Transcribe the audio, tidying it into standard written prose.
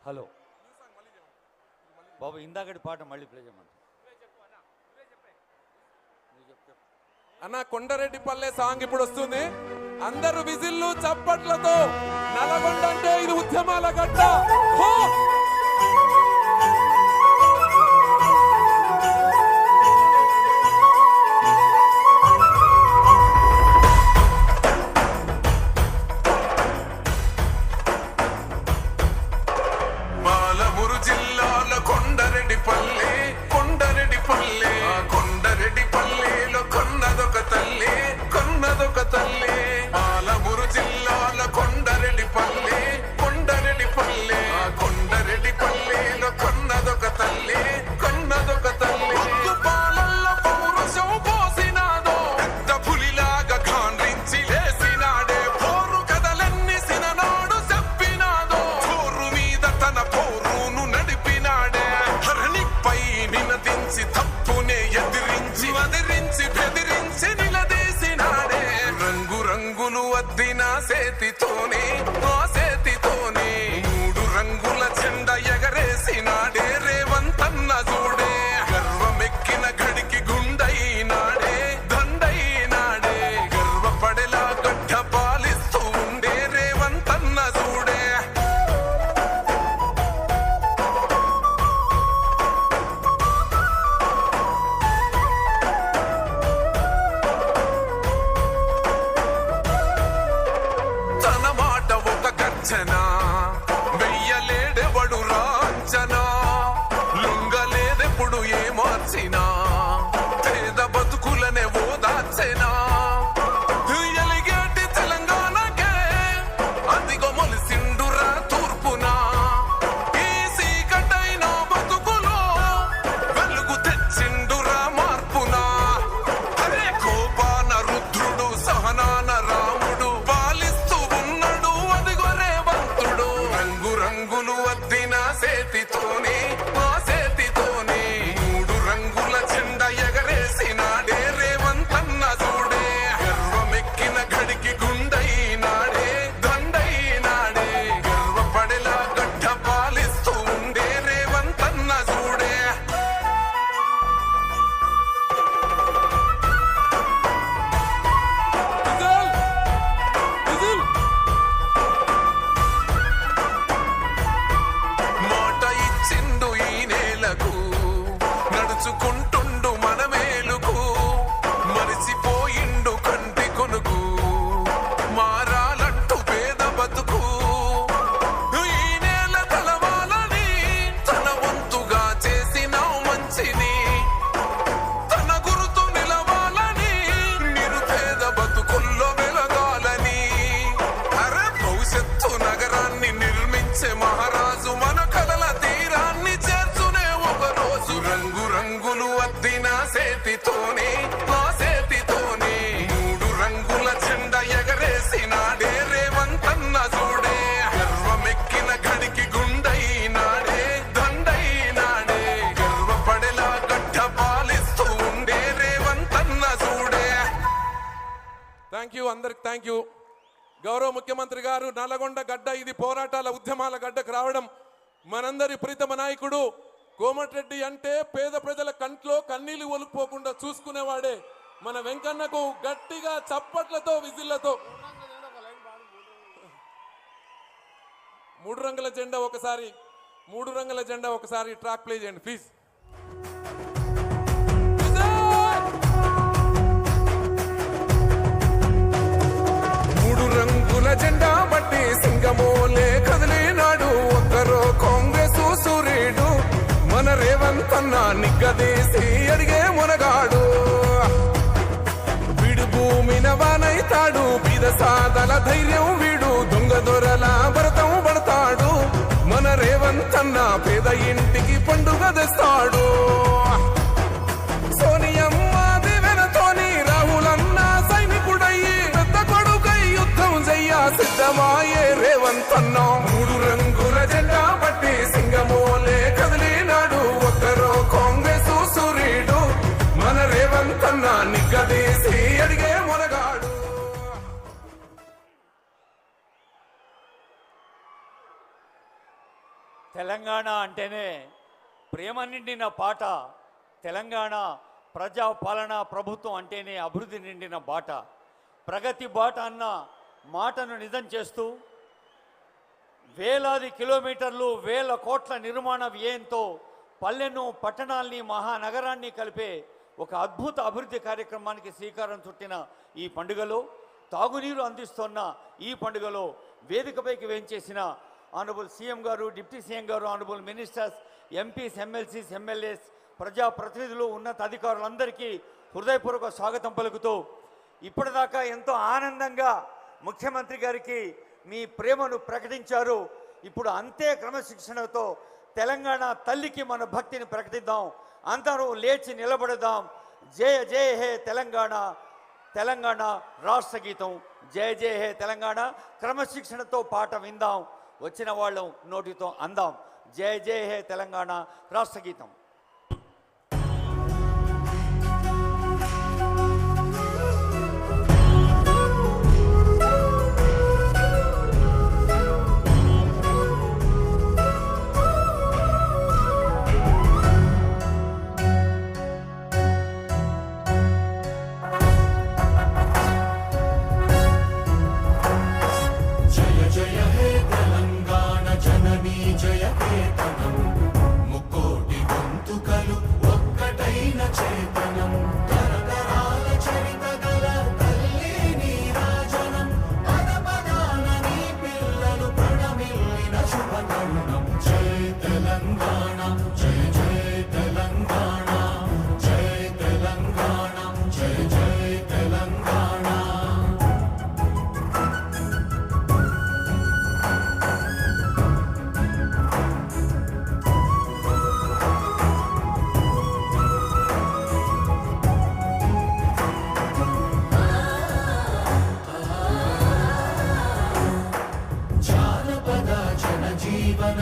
Hello బాబు, ఇందాకటి పాట మళ్ళీ ప్లే చేయమంట అన్న. కొండరెడ్డిపల్లె సాంగ్ ఇప్పుడు వస్తుంది. అందరూ విజిల్లు చప్పట్లతో నల్గొండ అంటే ఇది ఉద్యమాల గడ్డ. పాలమూరు జిల్లాల కొండరెడ్డిపల్లె, కొండరెడ్డిపల్లె, కొండరెడ్డిపల్లెలో కొన్నదొక తల్లి, కొన్నదొక తల్లి. పాలమూరు జిల్లాల కొండరెడ్డిపల్లె, కొండరెడ్డిపల్లె, కొండరెడ్డిపల్లెలో కొన్నదొక తల్లి, కొన్నదొక తల్లి. పాలల్లో పౌరుషం పోసినాదో, పెద్ద పులిలాగా ఖాండ్రించి లేసినాడే. పోరు కథలన్నీ సిననాడు చెప్పినాదో, పోరు మీద తన పోరును నడిపినాడే. హరణిపై నినదించి తప్పునే ఎదిరించి వదిరించి బెదిరించి నిలదీసినాడే. రంగు రంగులు అద్దిన సేతితోనే, ఆ సేతితోనే మూడు రంగుల జెండా ఎగరేసినాడే. రేవంతన్న చూడే గర్వమెక్కిన గడికి గుండైనాడే, దండైనాడే. గర్వపడేలా గడ్డ పాలిస్తూ ఉండే రేవంతన్న చూడే. తన మాట ఒక గర్జన, వెయ్యలేడెవడు రాంచనా. లొంగలేదెప్పుడు ఏ మార్చినా, పేద బతుకులనే ఓదార్చెనా. ఎలిగేటి తెలంగాణకే అదిగో మొలిసిండురా తూర్పున. ఈ సీకటైన బతుకులో వెలుగు తెచ్చిండురా మార్పున. అరే కోపాన రుద్రుడు, సహనాన రాముడు పాలిస్తూ ఉన్నాడు అదిగో రేవంతుడు. రంగు రంగులు అద్దిన సేతితోనే, ఆ సేతితోనే మూడు రంగుల జెండా ఎగరేసినాడే. రేవంతన్న చూడే గర్వమెక్కిన గడికి గుండైనాడే, దండైనాడే. గర్వపడేలా గడ్డ పాలిస్తూ ఉండే రేవంతన్న చూడే. Whistle, whistle. మాట ఇచ్చిండు ఈ నేలకు, నడుచుకుంటుండు మన మేలుకు. మరిచిపోయిండు కంటి కొనుకు, మారాలంటూ పేద బతుకు. ఈ నేల తలవాలని తన వంతుగా చేసినావు మంచిని. తన గురుతు నిలవాలని, నిరుపేద బతుకుల్లో వెలగాలని. అరే భవిష్యత్తు నగరాన్ని నిర్మించే మహారాజు మన కలల తీరాన్ని చేర్చునే ఒక రోజు. రంగు రంగులు అద్దిన సేతితోనే, ఆ సేతితోనే మూడు రంగుల జెండా ఎగరేసినాడే. రేవంతన్న చూడే గర్వమెక్కిన గడికి గుండైనాడే, దండైనాడే. గర్వపడేలా గడ్డ పాలిస్తూ ఉండే రేవంతన్న చూడే. థ్యాంక్ యూ, అందరికి థ్యాంక్ యూ. గౌరవ ముఖ్యమంత్రి గారు నల్గొండ గడ్డ ఇది పోరాటాల ఉద్యమాల గడ్డకు రావడం మనందరి ప్రీతమ నాయకుడు కోమటిరెడ్డి అంటే పేద ప్రజల కంట్లో కన్నీళ్లు ఒలుపుకోకుండా చూసుకునేవాడే మన వెంకన్నకు గట్టిగా చప్పట్లతో విజిల్లతో మూడు రంగుల జెండా ఒకసారి, మూడు రంగుల జెండా ఒకసారి ట్రాక్ ప్లే చేయండి ప్లీజ్. మూడు రంగుల జెండా బట్టి సింగమోలే కదిలినాడు. ఒక్కరో కాంగ్రెస్ సూర్యుడు, మన రేవంతన్న నిగ్గదీసి అడిగే మునగాడు. వీడు భూమిన వానైతాడు, బీద సాదల ధైర్యం వీడు. దొంగ దొరల భరతం పడతాడు, మన రేవంతన్న పేద ఇంటికి పండుగ తెస్తాడు. సోనియమ్మ దివెనతోని రాహులన్న సైనికుడయ్యి పెద్ద కొడుకై యుద్ధం చెయ్య సిద్ధమాయే రేవంతన్న. మూడు రంగుల జెండా బట్టి సింగమోలే కదిలినాడు. ఒక్కరో కాంగ్రెస్ సూర్యుడు, మన రేవంతన్న నిగ్గదీసి అడిగే మునగాడు. తెలంగాణ అంటేనే ప్రేమ నిండిన పాట. తెలంగాణ ప్రజాపాలన ప్రభుత్వం అంటేనే అభివృద్ధి నిండిన బాట. ప్రగతి బాట అన్న మాటను నిజం చేస్తూ వేలాది కిలోమీటర్లు, వేల కోట్ల నిర్మాణ వ్యయంతో పల్లెను, పట్టణాల్ని, మహానగరాన్ని కలిపే ఒక అద్భుత అభివృద్ధి కార్యక్రమానికి శ్రీకారం చుట్టిన ఈ పండుగలో, తాగునీరు అందిస్తున్న ఈ పండుగలో వేదికపైకి వేంచేసిన ఆనరబుల్ సీఎం గారు, డిప్యూటీ సీఎం గారు, honourable ministers, MPs, MLCs, MLAs, ప్రజాప్రతినిధులు, ఉన్నత అధికారులందరికీ హృదయపూర్వక స్వాగతం పలుకుతూ, ఇప్పటిదాకా ఎంతో ఆనందంగా ముఖ్యమంత్రి గారికి మీ ప్రేమను ప్రకటించారు. ఇప్పుడు అంతే క్రమశిక్షణతో తెలంగాణ తల్లికి మన భక్తిని ప్రకటిద్దాం. అందరూ లేచి నిలబడదాం. జయ జయ హే తెలంగాణ, తెలంగాణ రాష్ట్ర గీతం. జయ జయ హే తెలంగాణ. క్రమశిక్షణతో పాట విందాం, వచ్చిన వాళ్ళం నోటితో అందాం. జయ జయ హే తెలంగాణ రాష్ట్ర గీతం. జీవన